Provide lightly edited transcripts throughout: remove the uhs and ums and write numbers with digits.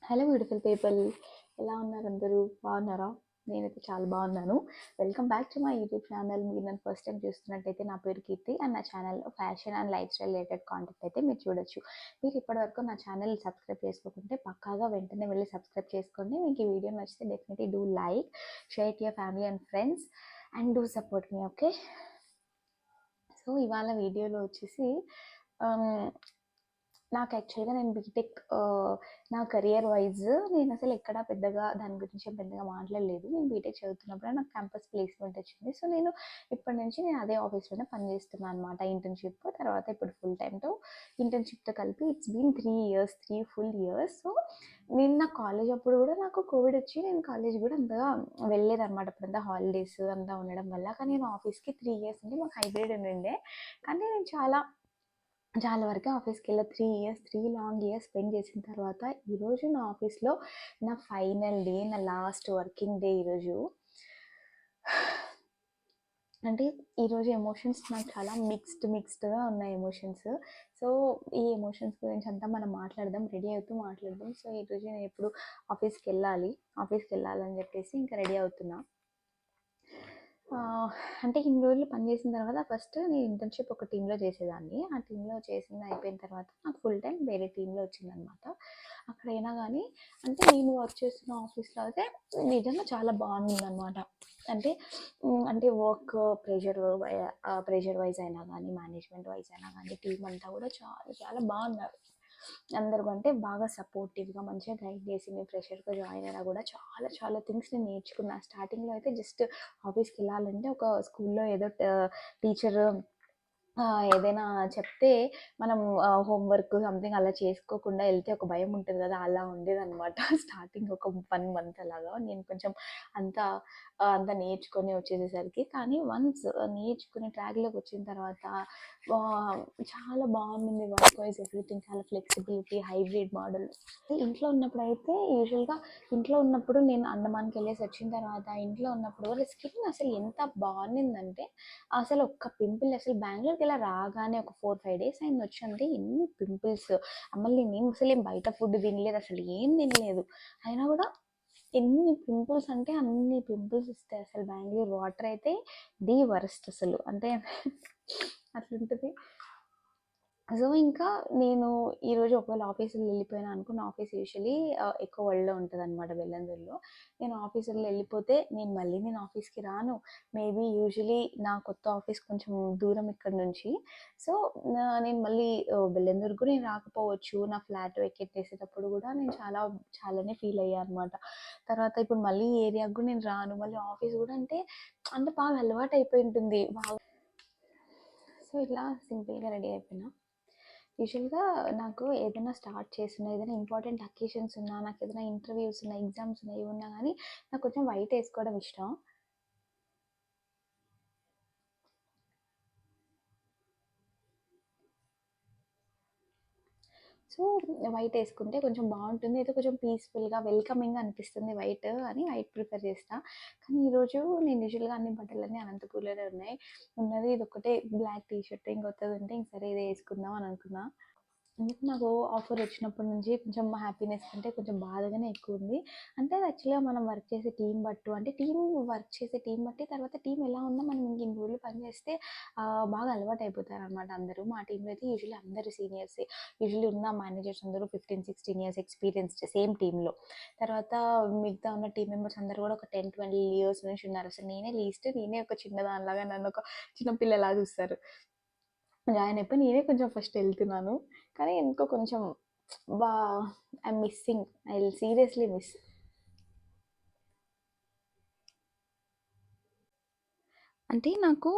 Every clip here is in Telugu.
హలో బ్యూటిఫుల్ పీపుల్, ఎలా ఉన్నారు అందరూ? బాగున్నారా? నేనైతే చాలా బాగున్నాను. Welcome back to my YouTube channel. మీరు నన్ను ఫస్ట్ టైం చూస్తున్నట్టయితే నా పేరు కీర్తి అండ్ నా ఛానల్లో fashion and life style related content అయితే మీరు చూడొచ్చు. మీరు ఇప్పటివరకు నా ఛానల్ సబ్స్క్రైబ్ చేసుకోకుంటే పక్కాగా వెంటనే వెళ్ళి సబ్స్క్రైబ్ చేసుకోండి. మీకు ఈ వీడియో నచ్చితే definitely do like, share to your family and friends and do support me. Okay, so ఇవాళ వీడియోలో వచ్చేసి నాకు యాక్చువల్‌గా నేను బీటెక్ నా కెరియర్ వైజ్ నేను అసలు ఎక్కడ పెద్దగా దాని గురించి పెద్దగా మాట్లాడలేదు. నేను బీటెక్ చదువుతున్నప్పుడే నాకు క్యాంపస్ ప్లేస్‌మెంట్ వచ్చింది. సో, నేను ఇప్పటి నుంచి నేను అదే ఆఫీస్‌లోనే పనిచేస్తున్నాను అనమాట. ఇంటర్న్‌షిప్ తర్వాత ఇప్పుడు ఫుల్ టైమ్‌తో ఇంటర్న్‌షిప్‌తో కలిపి it's been 3 years, 3 full years. So, నేను నా కాలేజ్ అప్పుడు కూడా నాకు కోవిడ్ వచ్చి నేను కాలేజ్ కూడా అంతగా వెళ్ళలేదనమాట. అప్పుడంతా హాలిడేస్ అంతా ఉండడం వల్ల. కానీ నేను ఆఫీస్‌కి 3 ఇయర్స్ అంటే మాకు హైబ్రిడ్ ఉండిండే. కానీ నేను చాలా చాలా వరకు ఆఫీస్‌కెళ్ళా. 3 ఇయర్స్, 3 లాంగ్ ఇయర్స్ స్పెండ్ చేసిన తర్వాత ఈరోజు నా ఆఫీస్‌లో నా ఫైనల్ డే, నా లాస్ట్ వర్కింగ్ డే ఈరోజు. అంటే ఈరోజు ఎమోషన్స్ నాకు చాలా మిక్స్డ్‌గా ఉన్నాయి ఎమోషన్స్. సో, ఈ ఎమోషన్స్ గురించి అంతా మనం మాట్లాడదాం. రెడీ అవుతూ మాట్లాడదాం. సో, ఈరోజు నేను ఎప్పుడు ఆఫీస్‌కెళ్ళాలని చెప్పేసి ఇంకా రెడీ అవుతున్నా. అంటే ఇన్ని రోజులు పనిచేసిన తర్వాత ఫస్ట్ నేను ఇంటర్న్‌షిప్ ఒక టీమ్‌లో చేసేదాన్ని. ఆ టీమ్‌లో చేసింది అయిపోయిన తర్వాత నాకు ఫుల్ టైమ్ వేరే టీమ్‌లో వచ్చిందనమాట. అక్కడైనా కానీ అంటే నేను వర్క్ చేస్తున్న ఆఫీస్‌లో అయితే నిజంగా చాలా బాగుందనమాట. అంటే అంటే వర్క్ ప్రెషర్ వైజ్ అయినా కానీ, మేనేజ్మెంట్ వైజ్ అయినా కానీ టీమ్ అంతా కూడా చాలా చాలా బాగున్నారు. అందరూ అంటే బాగా సపోర్టివ్‌గా మంచిగా గైడ్ చేసి నేను ఫ్రెషర్‌గా జాయిన్ అయినా కూడా చాలా చాలా థింగ్స్ నేను నేర్చుకున్నా. స్టార్టింగ్‌లో అయితే జస్ట్ ఆఫీస్‌కెళ్ళాలంటే ఒక స్కూల్లో ఏదో టీచర్ ఏదైనా చెప్తే మనం హోంవర్క్ సంథింగ్ అలా చేసుకోకుండా వెళ్తే ఒక భయం ఉంటుంది కదా! అలా ఉండేదనమాట. స్టార్టింగ్ ఒక 1 మంత్ అలాగా. నేను కొంచెం అంతా అంతా నేర్చుకొని వచ్చేసేసరికి. కానీ వన్స్ నేర్చుకుని ట్రాక్‌లోకి వచ్చిన తర్వాత చాలా బాగుంది. వర్క్ వైజ్ ఎవ్రీథింగ్ చాలా ఫ్లెక్సిబిలిటీ, హైబ్రిడ్ మోడల్. ఇంట్లో ఉన్నప్పుడైతే యూజువల్‌గా ఇంట్లో ఉన్నప్పుడు నేను అండమాన్‌కి వెళ్ళేసి వచ్చిన తర్వాత ఇంట్లో ఉన్నప్పుడు వాళ్ళ స్కిన్ అసలు ఎంత బాగుండిందంటే అసలు ఒక్క పింపుల్ అసలు బెంగుళూరుకి ఇలా రాగానే ఒక 4-5 డేస్ అయింది వచ్చి అంటే ఎన్ని పింపుల్స్. మళ్ళీ నేను అసలు ఏం బయట ఫుడ్ తినలేదు, అసలు ఏం తినలేదు. అయినా కూడా ఎన్ని పింపుల్స్ అంటే అన్ని పింపుల్స్ వస్తాయి. అసలు బెంగుళూరు వాటర్ అయితే ది వరస్ట్ అసలు. అంటే అట్లుంటుంది. సో, ఇంకా నేను ఈరోజు ఒకవేళ ఆఫీస్‌కి వెళ్ళిపోయినా అనుకో, నా ఆఫీస్ యూజువల్లీ ఎక్కువ వరల్డ్‌లో ఉంటదనమాట, బెల్లందూరులో. నేను ఆఫీస్‌లో వెళ్ళిపోతే నేను ఆఫీస్‌కి రాను. మేబీ యూజువల్లీ నా కొత్త ఆఫీస్ కొంచెం దూరం ఇక్కడ నుంచి. సో, నేను మళ్ళీ బెల్లందూరుకు కూడా నేను రాకపోవచ్చు. నా ఫ్లాట్ వెకేట్ చేసేటప్పుడు కూడా నేను చాలానే ఫీల్ అయ్యా అనమాట. తర్వాత ఇప్పుడు మళ్ళీ ఈ ఏరియాకి కూడా నేను రాను. మళ్ళీ ఆఫీస్ కూడా అంటే బాగా అలవాటు అయిపోయి ఉంటుంది. సో, ఇట్లా సింపుల్‌గా రెడీ అయిపోయినా. యూజువల్‌గా నాకు ఏదైనా స్టార్ట్ చేసినా, ఏదైనా ఇంపార్టెంట్ అకేషన్స్ ఉన్నా, నాకు ఏదైనా ఇంటర్వ్యూస్ ఉన్నా, ఎగ్జామ్స్ ఉన్నా, ఏవి ఉన్నా కానీ నాకు కొంచెం వైట్ వేసుకోవడం ఇష్టం. సో, వైట్ వేసుకుంటే కొంచెం బాగుంటుంది. అయితే కొంచెం పీస్‌ఫుల్‌గా, వెల్కమింగ్‌గా అనిపిస్తుంది వైట్ అని వైట్ ప్రిఫర్ చేస్తా. కానీ ఈరోజు నేను యూజువల్‌గా అన్ని బట్టలన్నీ అనంతపూర్‌లోనే ఉన్నాయి. ఉన్నది ఇదొక్కటే బ్లాక్ టీ షర్ట్. ఇంకొత్తది ఉంటే ఇంక సరే ఇదే వేసుకుందాం అని అనుకున్నా. అందుకు నాకు ఆఫర్ వచ్చినప్పటి నుంచి కొంచెం హ్యాపీనెస్ కంటే కొంచెం బాధగానే ఎక్కువ ఉంది. అంటే యాక్చువల్‌గా మనం వర్క్ చేసే టీం బట్టి తర్వాత టీం ఎలా ఉన్నా మనం ఇన్ని రోజులు పని చేస్తే బాగా అలవాటు అయిపోతారనమాట అందరూ. మా టీంలో అయితే యూజువల్లీ అందరూ సీనియర్సే. యూజువల్లీ ఉన్న మేనేజర్స్ అందరూ 15-16 ఇయర్స్ ఎక్స్పీరియన్స్డ్ సేమ్ టీంలో. తర్వాత మిగతా ఉన్న టీం మెంబర్స్ అందరూ కూడా ఒక 10-12 ఇయర్స్ నుంచి ఉన్నారు. అసలు నేనే ఒక చిన్నదానిలాగా నన్ను ఒక చిన్న పిల్లలాగా చూస్తారు. జాయిన్ అయిపోయి నేనే కొంచెం ఫస్ట్ వెళ్తున్నాను. కానీ ఎందుకో కొంచెం బా I'm missing. I will seriously miss. అంటే నాకు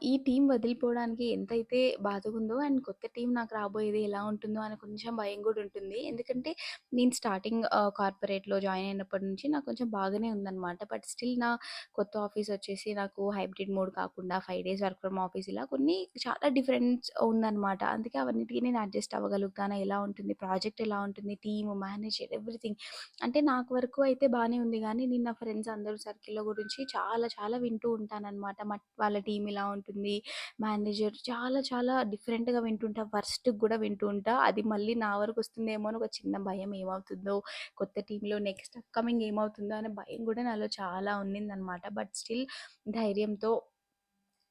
ఈ టీమ్ వదిలిపోవడానికి ఎంతైతే బాధగుందో అండ్ కొత్త టీమ్ నాకు రాబోయేది ఎలా ఉంటుందో అని కొంచెం భయం గూడా ఉంటుంది. ఎందుకంటే నేను స్టార్టింగ్ కార్పొరేట్‌లో జాయిన్ అయినప్పటి నుంచి నాకు కొంచెం బాగానే ఉందనమాట. బట్ స్టిల్ నా కొత్త ఆఫీస్ వచ్చేసి నాకు హైబ్రిడ్ మోడ్ కాకుండా 5 డేస్ వర్క్ ఫ్రమ్ ఆఫీస్ ఇలా కొన్ని చాలా డిఫరెన్స్ ఉందనమాట. అందుకే అవన్నిటికి నేను అడ్జస్ట్ అవ్వగలుగుతానా? ఎలా ఉంటుంది? ప్రాజెక్ట్ ఎలా ఉంటుంది? Team, manager everything. అంటే నాకు వరకు అయితే బానే ఉంది గానీ, నేను నా ఫ్రెండ్స్ అందరూ సర్కిల్‌లో గురించి చాలా చాలా వింటూ ఉంటాననమాట. వాళ్ళ టీమ్ ఇలా ఉంటుంది. మేనేజర్ చాలా చాలా డిఫరెంట్‌గా వింటుంటా. వర్స్ట్‌గా గూడా వింటూ ఉంటా. అది మళ్ళీ నా వరకొస్తుందేమో అని ఒక చిన్న భయం. ఏమవుతుందో, కొత్త టీమ్‌లో నెక్స్ట్ అప్‌కమింగ్ ఏమవుతుందో అనే భయం గూడా నాలో చాలా ఉన్నిందనమాట. బట్ స్టిల్ ధైర్యంతో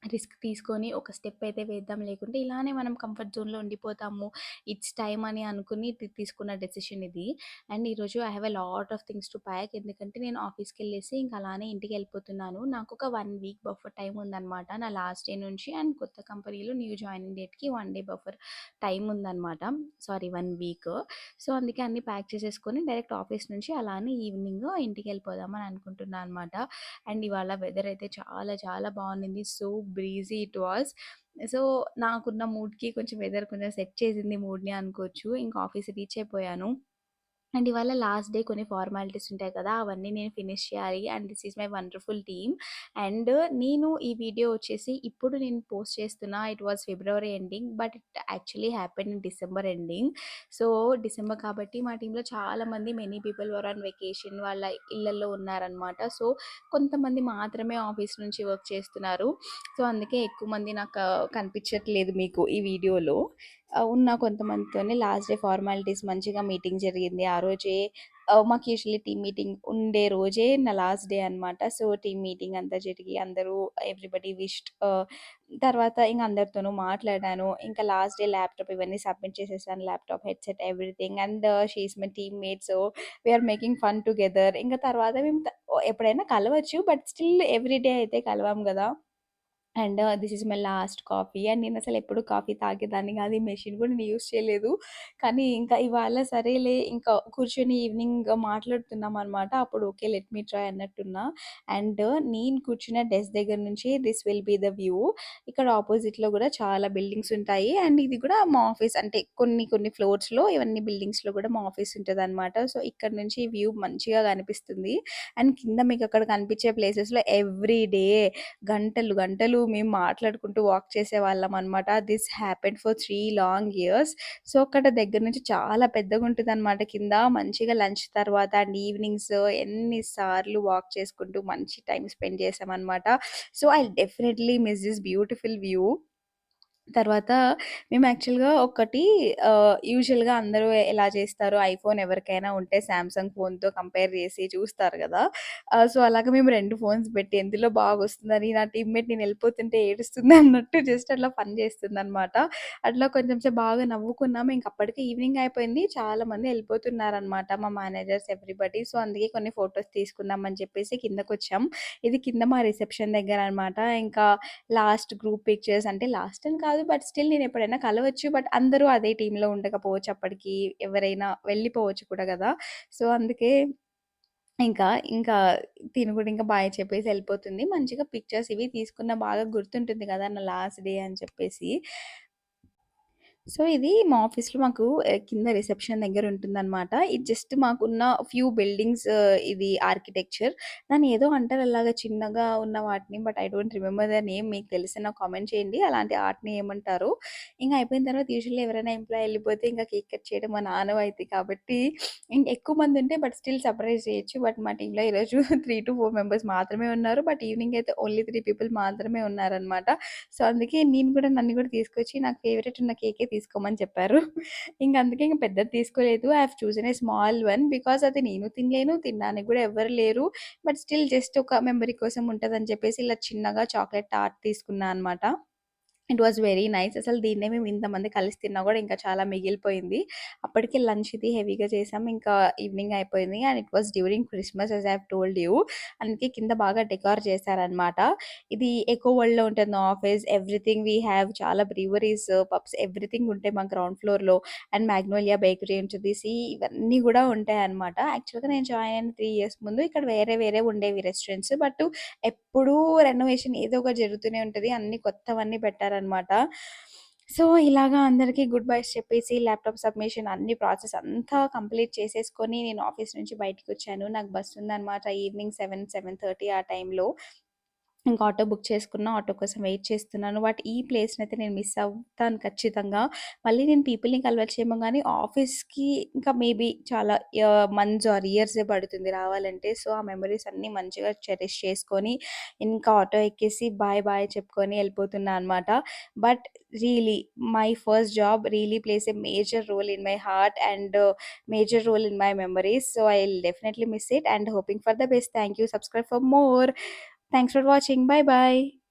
రిస్క్ తీసుకొని ఒక స్టెప్ అయితే వేద్దాం. లేకుంటే ఇలానే మనం కంఫర్ట్ జోన్‌లో ఉండిపోతాము. ఇట్స్ టైమ్ అని అనుకుని తీసుకున్న డెసిషన్ ఇది. అండ్ ఈరోజు I have a lot of things to pack. ఎందుకంటే నేను ఆఫీస్‌కెళ్ళేసి ఇంక అలానే ఇంటికెళ్ళిపోతున్నాను. నాకొక 1 వీక్ బఫర్ టైమ్ ఉందనమాట. నా లాస్ట్ డే నుంచి అండ్ కొత్త కంపెనీలో న్యూ జాయినింగ్ డేట్‌కి 1 డే బఫర్ టైమ్ ఉందనమాట. Sorry 1 week. సో, అందుకే అన్నీ ప్యాక్ చేసేసుకొని డైరెక్ట్ ఆఫీస్ నుంచి అలానే ఈవినింగ్ ఇంటికెళ్ళిపోదామని అనుకుంటున్నా అనమాట. అండ్ ఇవాళ వెదర్ అయితే చాలా చాలా బాగుండింది. So breezy it was. So నాకున్న మూడ్‌కి కొంచెం వెదర్ కొంచెం సెట్ చేసింది మూడ్‌ని అనుకోవచ్చు. ఇంకా ఆఫీస్ రీచ్ అయిపోయాను. అండ్ ఇవాళ లాస్ట్ డే కొన్ని ఫార్మాలిటీస్ ఉంటాయి కదా! అవన్నీ నేను ఫినిష్ చేయాలి. And this is my wonderful team. And నేను ఈ వీడియో వచ్చేసి ఇప్పుడు నేను పోస్ట్ చేస్తున్నా. It was February ending. But it actually happened in December ending. So, December కాబట్టి మా టీమ్‌లో చాలామంది many people were on vacation. వాళ్ళ ఇళ్లల్లో ఉన్నారనమాట. సో, కొంతమంది మాత్రమే ఆఫీస్ నుంచి వర్క్ చేస్తున్నారు. సో, అందుకే ఎక్కువ మంది నాకు కనిపించట్లేదు మీకు ఈ వీడియోలో. ఉన్న కొంతమందితోనే లాస్ట్ డే ఫార్మాలిటీస్ మంచిగా మీటింగ్ జరిగింది. ఆ రోజే మాకు యూజువల్లీ టీమ్ మీటింగ్ ఉండే రోజే నా లాస్ట్ డే అనమాట. సో, టీమ్ మీటింగ్ అంతా జరిగి అందరూ ఎవ్రీబడీ విష్డ్. తర్వాత ఇంక అందరితోనూ మాట్లాడాను. ఇంకా లాస్ట్ డే ల్యాప్‌టాప్ ఇవన్నీ సబ్మిట్ చేసేసాను. Laptop, headset everything and she is my teammate. So, we are making fun together. ఇంక తర్వాత మేము ఎప్పుడైనా కలవచ్చు. బట్ స్టిల్ ఎవ్రీ డే అయితే కలవం గదా! And this is my last coffee. And నేనసలు ఎప్పుడు కాఫీ తాగేదాన్ని కాదు. ఈ మెషిన్ కూడా నేను యూజ్ చేయలేదు. కానీ ఇంకా ఇవాళ సరేలే ఇంకా కూర్చొని ఈవినింగ్ మాట్లాడుతున్నామనమాట. అప్పుడు ఓకే లెట్ మీ ట్రై అన్నట్టున్నా. అండ్ నేను కూర్చున్న డెస్క్ దగ్గర నుంచి this will be the view. ఇక్కడ ఆపోజిట్‌లో కూడా చాలా బిల్డింగ్స్ ఉంటాయి. అండ్ ఇది కూడా మా ఆఫీస్ అంటే కొన్ని కొన్ని ఫ్లోర్స్‌లో ఇవన్నీ బిల్డింగ్స్‌లో కూడా మా ఆఫీస్ ఉంటదనమాట. సో, ఇక్కడ నుంచి వ్యూ మంచిగా కనిపిస్తుంది. అండ్ కింద మీకు అక్కడ కనిపించే ప్లేసెస్‌లో ఎవ్రీ డే గంటలు, గంటలు మేము మాట్లాడుకుంటూ వాక్ చేసేవాళ్ళమనమాట. This happened for 3 long years. So, అక్కడ దగ్గర నుంచి చాలా పెద్దగుంటదనమాట కింద. మంచిగా లంచ్ తర్వాత అండ్ ఈవినింగ్స్ ఎన్ని సార్లు వాక్ చేసుకుంటూ మంచి టైమ్ స్పెండ్ చేశామనమాట. So, I definitely miss this beautiful view. తర్వాత మేము యాక్చువల్‌గా ఒకటి యూజువల్‌గా అందరూ ఎలా చేస్తారు, ఐఫోన్ ఎవరికైనా ఉంటే సామ్‌సంగ్ ఫోన్‌తో కంపేర్ చేసి చూస్తారు గదా! సో, అలాగా మేము 2 ఫోన్స్ పెట్టి ఎందులో బాగొస్తుందని నా టీమ్‌మేట్ నేనెళ్ళిపోతుంటే ఏడుస్తుంది అన్నట్టు జస్ట్ అట్లా ఫన్ చేస్తుందనమాట. అట్లా కొంచెం సేపు బాగా నవ్వుకున్నాం. ఇంక అప్పటికి ఈవినింగ్ అయిపోయింది. చాలామంది ఎళ్ళిపోతున్నారనమాట. మా మేనేజర్స్ ఎవ్రీబడీ. సో, అందుకే కొన్ని ఫోటోస్ తీసుకుందాం అని చెప్పేసి కిందకొచ్చాం. ఇది కింద మా రిసెప్షన్ దగ్గరనమాట. ఇంకా లాస్ట్ గ్రూప్ పిక్చర్స్ అంటే లాస్ట్ అని కాదు. బట్ స్టిల్ నేనెప్పుడైనా కలవచ్చు. బట్ అందరూ అదే టీమ్‌లో ఉండకపోవచ్చు అప్పటికి. ఎవరైనా వెళ్ళిపోవచ్చు కూడా గదా! సో, అందుకే ఇంకా, ఇంకా తిను కూడా ఇంకా బాయ్ చెప్పేసి ఎళ్ళిపోతుంది. మంచిగా పిక్చర్స్ ఇవి తీసుకున్న బాగా గుర్తుంటుంది గదా! నా లాస్ట్ డే అని చెప్పేసి. సో, ఇది మా ఆఫీస్‌లో మాకు కింద రిసెప్షన్ దగ్గర ఉంటుందనమాట. ఇది జస్ట్ మాకున్న ఫ్యూ బిల్డింగ్స్ ఇది ఆర్కిటెక్చర్. దాన్ని ఏదో అంటారు అలాగా చిన్నగా ఉన్న వాటిని. But I don't remember the name. మీకు తెలిస్తే నాకు కామెంట్ చేయండి. అలాంటి ఆర్ట్‌ని ఏమంటారో. ఇంక అయిపోయిన తర్వాత యూజువల్లీ ఎవరైనా ఎంప్లాయీ ఎళ్ళిపోతే ఇంకా కేక్ కట్ చేయడం మన ఆనవాయితీ కాబట్టి ఎక్కువ మంది ఉంటే బట్ స్టిల్ సర్ప్రైజ్ చేయొచ్చు. బట్ మా టీమ్‌లో ఈరోజు 3-4 మెంబర్స్ మాత్రమే ఉన్నారు. బట్ ఈవినింగ్ అయితే ఓన్లీ 3 పీపుల్ మాత్రమే ఉన్నారనమాట. సో, అందుకే నన్ను కూడా తీసుకొచ్చి నాకు ఫేవరెట్ ఉన్న కేకే తీసుకోమని చెప్పారు. అందుకే పెద్దది తీసుకోలేదు. I have chosen a small one because అది నేను తినలేను. తినడానికి కూడా ఎవ్వరు లేరు. బట్ స్టిల్ జస్ట్ ఒక మెమరీ కోసం ఉంటదని చెప్పేసి ఇలా చిన్నగా చాక్లేట్ టార్ట్ తీసుకున్నా అనమాట. It was very nice. అసలు దీన్నే మేము ఇంతమంది కలిసి తిన్నా గూడా ఇంకా చాలా మిగిలిపోయింది. అప్పటికే లంచ్ ఇది హెవీగా చేసాం. ఇంకా ఈవినింగ్ అయిపోయింది. And it was during Christmas as I have told you. అందుకే కింద బాగా డెకార్ చేశారనమాట. ఇది ఎకో వరల్డ్‌లో ఉంటుంది నా ఆఫీస్. ఎవ్రీథింగ్ వి హావ్ చాలా బ్రీవరీస్, పబ్స్ ఎవ్రీథింగ్ ఉంటాయి మా గ్రౌండ్ ఫ్లోర్‌లో. అండ్ మాగ్నోలియా బేకరీ ఉంటది. ఇవన్నీ గూడా ఉంటాయన్నమాట. యాక్చువల్‌గా నేను జాయిన్ అయిన 3 ఇయర్స్ ముందు ఇక్కడ వేరే వేరే ఉండేవి రెస్టారెంట్స్. బట్ ఎప్పుడూ రెనోవేషన్ ఏదో ఒకటి జరుగుతూనే ఉంటది. అన్నీ కొత్తవన్నీ పెట్టారనమాట. సో, ఇలాగా అందరికి గుడ్ బైస్ చెప్పేసి ల్యాప్‌టాప్ సబ్మిషన్ అన్ని ప్రాసెస్ అంతా కంప్లీట్ చేసేసుకొని నేను ఆఫీస్ నుంచి బయటికొచ్చాను. నాకు బస్ ఉందనమాట ఈవినింగ్ 7, 7:30 ఆ టైంలో. ఇంకా ఆటో బుక్ చేసుకున్నా. ఆటో కోసం వెయిట్ చేస్తున్నాను. బట్ ఈ ప్లేస్‌నైతే నేను మిస్ అవుతాను ఖచ్చితంగా. మళ్ళీ నేను పీపుల్‌ని కలవచ్చేమో గానీ ఆఫీస్‌కి ఇంకా మేబీ చాలా మంత్స్ ఆర్ ఇయర్సే పడుతుంది రావాలంటే. సో, ఆ మెమోరీస్ అన్నీ మంచిగా చెరిష్ చేసుకొని ఇంకా ఆటో ఎక్కేసి బాయ్ బాయ్ చెప్పుకొని ఎళ్ళిపోతున్నా అనమాట. But really my first job really plays a major role in my heart and major role in my memories. So, I will definitely miss it and hoping for the best. Thank you. Subscribe for more. Thanks for watching. Bye bye.